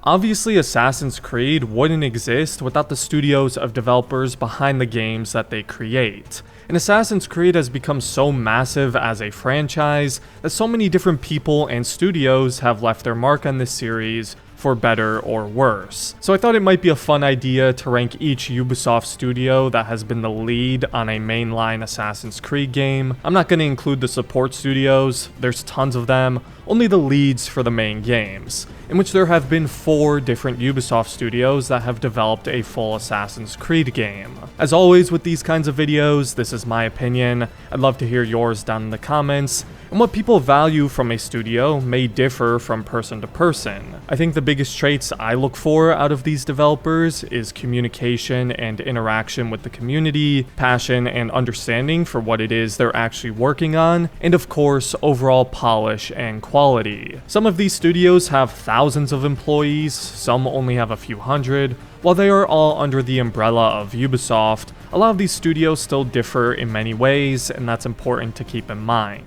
Obviously, Assassin's Creed wouldn't exist without the studios of developers behind the games that they create. And Assassin's Creed has become so massive as a franchise that so many different people and studios have left their mark on this series, for better or worse. So I thought it might be a fun idea to rank each Ubisoft studio that has been the lead on a mainline Assassin's Creed game. I'm not going to include the support studios, there's tons of them, only the leads for the main games, in which there have been 4 different Ubisoft studios that have developed a full Assassin's Creed game. As always with these kinds of videos, this is my opinion. I'd love to hear yours down in the comments, and what people value from a studio may differ from person to person. I think the biggest traits I look for out of these developers is communication and interaction with the community, passion and understanding for what it is they're actually working on, and of course, overall polish and quality. Some of these studios have thousands of employees, some only have a few hundred. While they are all under the umbrella of Ubisoft, a lot of these studios still differ in many ways, and that's important to keep in mind.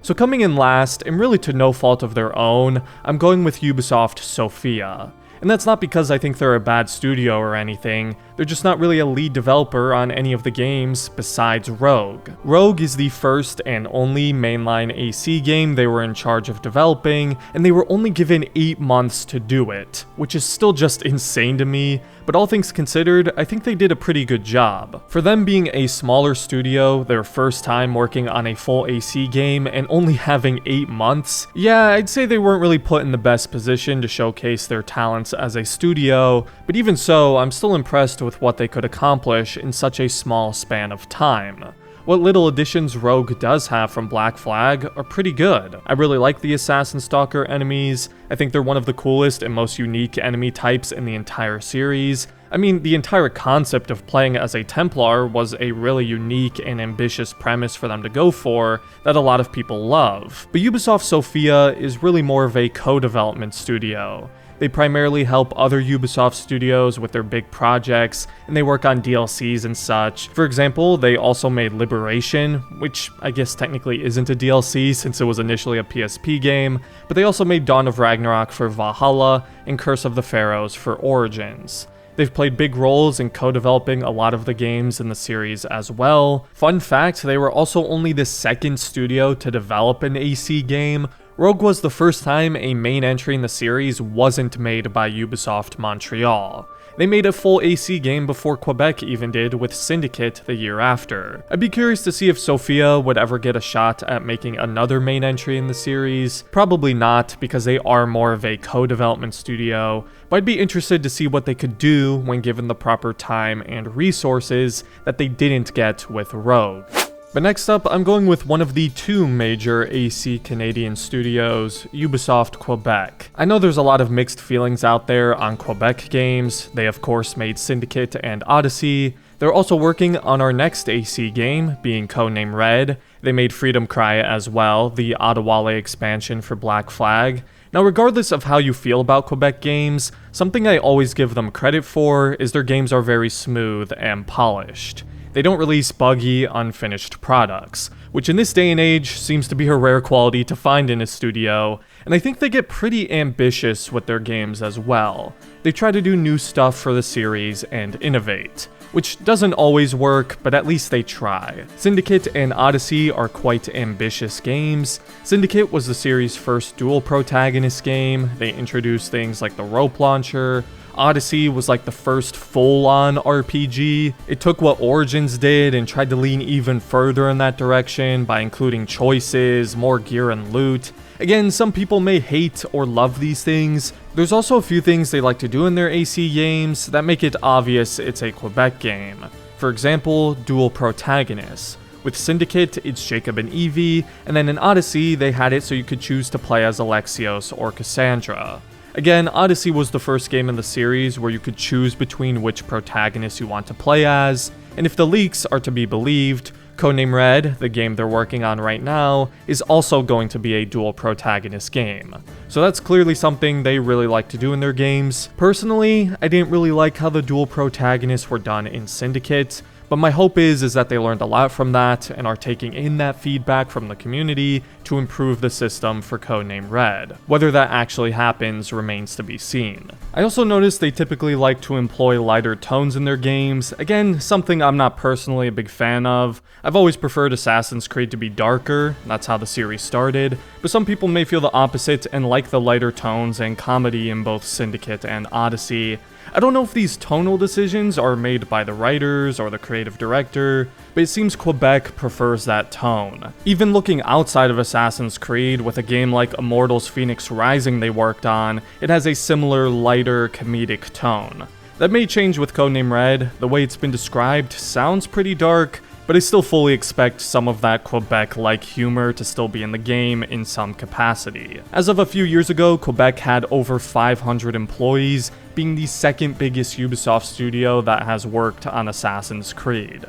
So coming in last, and really to no fault of their own, I'm going with Ubisoft Sofia. And that's not because I think they're a bad studio or anything, they're just not really a lead developer on any of the games besides Rogue. Rogue is the first and only mainline AC game they were in charge of developing, and they were only given 8 months to do it, which is still just insane to me, but all things considered, I think they did a pretty good job. For them being a smaller studio, their first time working on a full AC game, and only having 8 months, yeah, I'd say they weren't really put in the best position to showcase their talents as a studio, but even so, I'm still impressed with what they could accomplish in such a small span of time. What little additions Rogue does have from Black Flag are pretty good. I really like the Assassin Stalker enemies. I think they're one of the coolest and most unique enemy types in the entire series. I mean, the entire concept of playing as a Templar was a really unique and ambitious premise for them to go for that a lot of people love. But Ubisoft Sofia is really more of a co-development studio. They primarily help other Ubisoft studios with their big projects, and they work on DLCs and such. For example, they also made Liberation, which I guess technically isn't a DLC since it was initially a PSP game, but they also made Dawn of Ragnarok for Valhalla and Curse of the Pharaohs for Origins. They've played big roles in co-developing a lot of the games in the series as well. Fun fact, they were also only the second studio to develop an AC game. Rogue was the first time a main entry in the series wasn't made by Ubisoft Montreal. They made a full AC game before Quebec even did with Syndicate the year after. I'd be curious to see if Sofia would ever get a shot at making another main entry in the series. Probably not, because they are more of a co-development studio, but I'd be interested to see what they could do when given the proper time and resources that they didn't get with Rogue. But next up, I'm going with one of the 2 major AC Canadian studios, Ubisoft Quebec. I know there's a lot of mixed feelings out there on Quebec games. They of course made Syndicate and Odyssey. They're also working on our next AC game, being codenamed Red. They made Freedom Cry as well, the Ottawale expansion for Black Flag. Now, regardless of how you feel about Quebec games, something I always give them credit for is their games are very smooth and polished. They don't release buggy, unfinished products, which in this day and age seems to be a rare quality to find in a studio, and I think they get pretty ambitious with their games as well. They try to do new stuff for the series and innovate, which doesn't always work, but at least they try. Syndicate and Odyssey are quite ambitious games. Syndicate was the series' first dual protagonist game. They introduced things like the rope launcher. Odyssey was like the first full-on RPG. It took what Origins did and tried to lean even further in that direction by including choices, more gear and loot. Again, some people may hate or love these things. There's also a few things they like to do in their AC games that make it obvious it's a Quebec game. For example, dual protagonists. With Syndicate, it's Jacob and Evie, and then in Odyssey, they had it so you could choose to play as Alexios or Cassandra. Again, Odyssey was the first game in the series where you could choose between which protagonist you want to play as, and if the leaks are to be believed, codename Red, the game they're working on right now, is also going to be a dual protagonist game. So that's clearly something they really like to do in their games. Personally, I didn't really like how the dual protagonists were done in Syndicate, but But my hope is that they learned a lot from that and are taking in that feedback from the community to improve the system for Codename Red. Whether that actually happens remains to be seen. I also noticed they typically like to employ lighter tones in their games, again, something I'm not personally a big fan of. I've always preferred Assassin's Creed to be darker, that's how the series started, but some people may feel the opposite and like the lighter tones and comedy in both Syndicate and Odyssey. I don't know if these tonal decisions are made by the writers or the creative director, but it seems Quebec prefers that tone. Even looking outside of Assassin's Creed, with a game like Immortals Phoenix Rising they worked on, it has a similar, lighter, comedic tone. That may change with Codename Red. The way it's been described sounds pretty dark, but I still fully expect some of that Quebec-like humor to still be in the game in some capacity. As of a few years ago, Quebec had over 500 employees, being the second biggest Ubisoft studio that has worked on Assassin's Creed.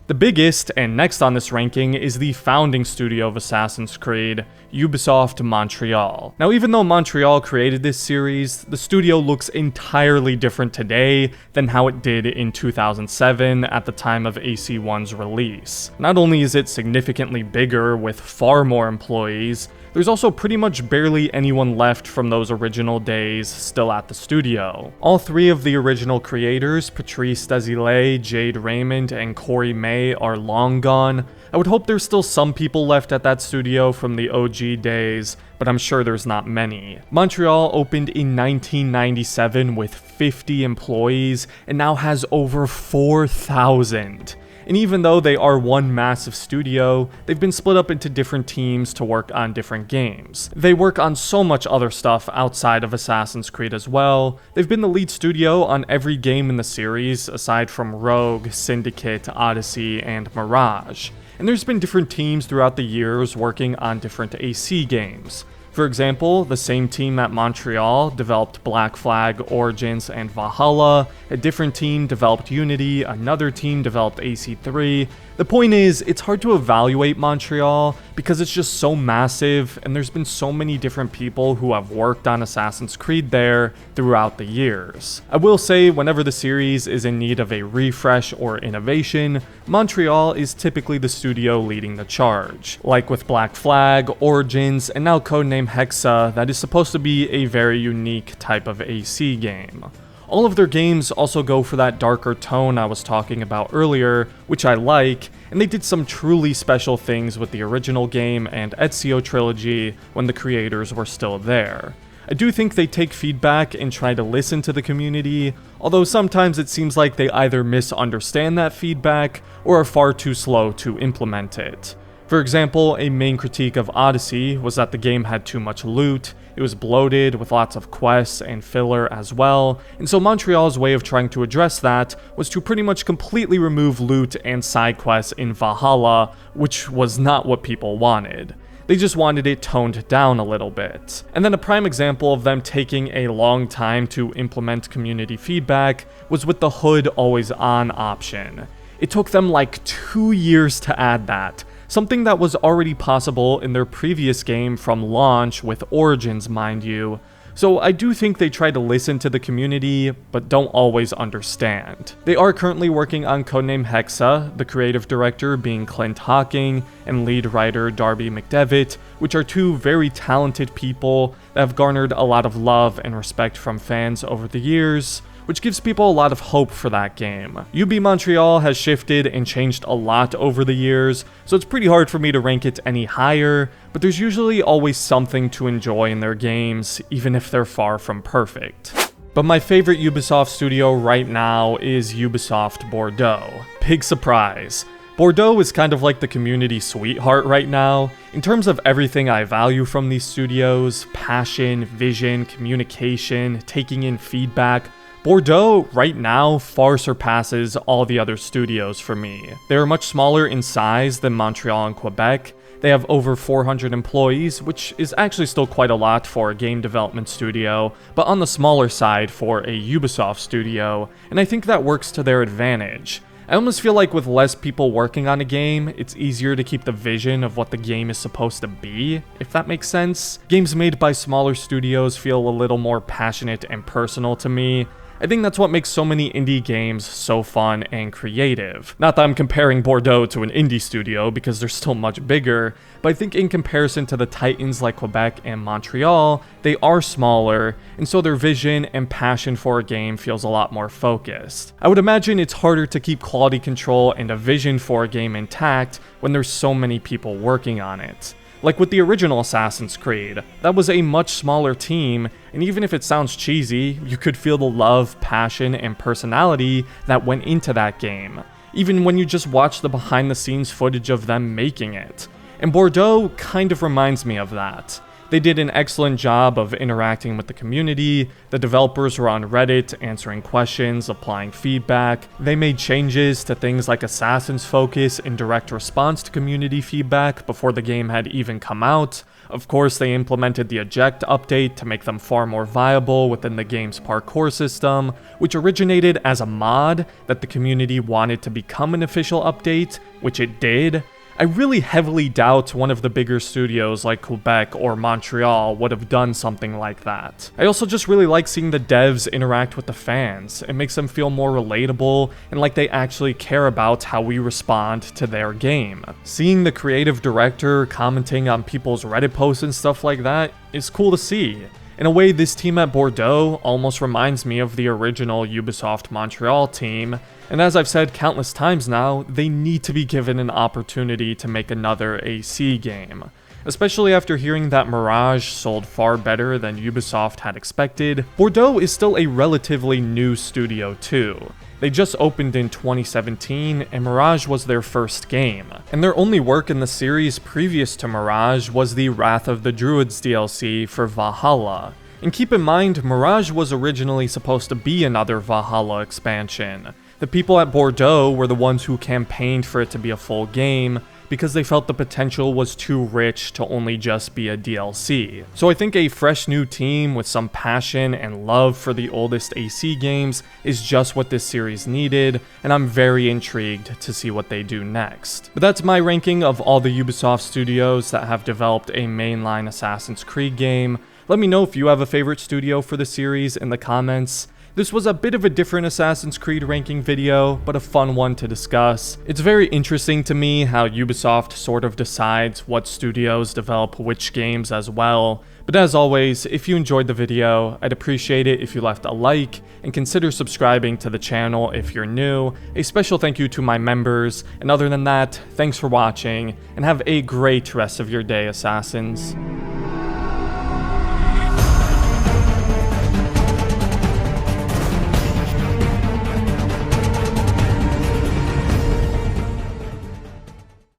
The biggest, and next on this ranking, is the founding studio of Assassin's Creed, Ubisoft Montreal. Now, even though Montreal created this series, the studio looks entirely different today than how it did in 2007 at the time of AC1's release. Not only is it significantly bigger with far more employees, there's also pretty much barely anyone left from those original days still at the studio. All three of the original creators, Patrice Desilets, Jade Raymond, and Corey May, are long gone. I would hope there's still some people left at that studio from the OG days, but I'm sure there's not many. Montreal opened in 1997 with 50 employees and now has over 4,000. And even though they are one massive studio, they've been split up into different teams to work on different games. They work on so much other stuff outside of Assassin's Creed as well. They've been the lead studio on every game in the series, aside from Rogue, Syndicate, Odyssey, and Mirage. And there's been different teams throughout the years working on different AC games. For example, the same team at Montreal developed Black Flag, Origins, and Valhalla. A different team developed Unity, another team developed AC3. The point is, it's hard to evaluate Montreal because it's just so massive and there's been so many different people who have worked on Assassin's Creed there throughout the years. I will say, whenever the series is in need of a refresh or innovation, Montreal is typically the studio leading the charge. Like with Black Flag, Origins, and now Codename Hexa, that is supposed to be a very unique type of AC game. All of their games also go for that darker tone I was talking about earlier, which I like, and they did some truly special things with the original game and Ezio trilogy when the creators were still there. I do think they take feedback and try to listen to the community, although sometimes it seems like they either misunderstand that feedback or are far too slow to implement it. For example, a main critique of Odyssey was that the game had too much loot, it was bloated with lots of quests and filler as well, and so Montreal's way of trying to address that was to pretty much completely remove loot and side quests in Valhalla, which was not what people wanted. They just wanted it toned down a little bit. And then a prime example of them taking a long time to implement community feedback was with the HUD always on option. It took them like 2 years to add that. Something that was already possible in their previous game from launch with Origins, mind you. So I do think they try to listen to the community, but don't always understand. They are currently working on Codename Hexa, the creative director being Clint Hocking, and lead writer Darby McDevitt, which are two very talented people that have garnered a lot of love and respect from fans over the years, which gives people a lot of hope for that game. UB Montreal has shifted and changed a lot over the years, so it's pretty hard for me to rank it any higher, but there's usually always something to enjoy in their games, even if they're far from perfect. But my favorite Ubisoft studio right now is Ubisoft Bordeaux. Big surprise. Bordeaux is kind of like the community sweetheart right now. In terms of everything I value from these studios, passion, vision, communication, taking in feedback, Bordeaux, right now, far surpasses all the other studios for me. They are much smaller in size than Montreal and Quebec. They have over 400 employees, which is actually still quite a lot for a game development studio, but on the smaller side for a Ubisoft studio, and I think that works to their advantage. I almost feel like with less people working on a game, it's easier to keep the vision of what the game is supposed to be, if that makes sense. Games made by smaller studios feel a little more passionate and personal to me. I think that's what makes so many indie games so fun and creative. Not that I'm comparing Bordeaux to an indie studio, because they're still much bigger, but I think in comparison to the titans like Quebec and Montreal, they are smaller, and so their vision and passion for a game feels a lot more focused. I would imagine it's harder to keep quality control and a vision for a game intact when there's so many people working on it. Like with the original Assassin's Creed, that was a much smaller team, and even if it sounds cheesy, you could feel the love, passion, and personality that went into that game, even when you just watch the behind-the-scenes footage of them making it. And Bordeaux kind of reminds me of that. They did an excellent job of interacting with the community, the developers were on Reddit answering questions, applying feedback, they made changes to things like Assassin's Focus in direct response to community feedback before the game had even come out. Of course, they implemented the eject update to make them far more viable within the game's parkour system, which originated as a mod that the community wanted to become an official update, which it did. I really heavily doubt one of the bigger studios like Quebec or Montreal would have done something like that. I also just really like seeing the devs interact with the fans. It makes them feel more relatable and like they actually care about how we respond to their game. Seeing the creative director commenting on people's Reddit posts and stuff like that is cool to see. In a way, this team at Bordeaux almost reminds me of the original Ubisoft Montreal team, and as I've said countless times now, they need to be given an opportunity to make another AC game. Especially after hearing that Mirage sold far better than Ubisoft had expected, Bordeaux is still a relatively new studio too. They just opened in 2017, and Mirage was their first game. And their only work in the series previous to Mirage was the Wrath of the Druids DLC for Valhalla. And keep in mind, Mirage was originally supposed to be another Valhalla expansion. The people at Bordeaux were the ones who campaigned for it to be a full game, because they felt the potential was too rich to only just be a DLC. So I think a fresh new team with some passion and love for the oldest AC games is just what this series needed, and I'm very intrigued to see what they do next. But that's my ranking of all the Ubisoft studios that have developed a mainline Assassin's Creed game. Let me know if you have a favorite studio for the series in the comments. This was a bit of a different Assassin's Creed ranking video, but a fun one to discuss. It's very interesting to me how Ubisoft sort of decides what studios develop which games as well. But as always, if you enjoyed the video, I'd appreciate it if you left a like, and consider subscribing to the channel if you're new. A special thank you to my members, and other than that, thanks for watching, and have a great rest of your day, Assassins.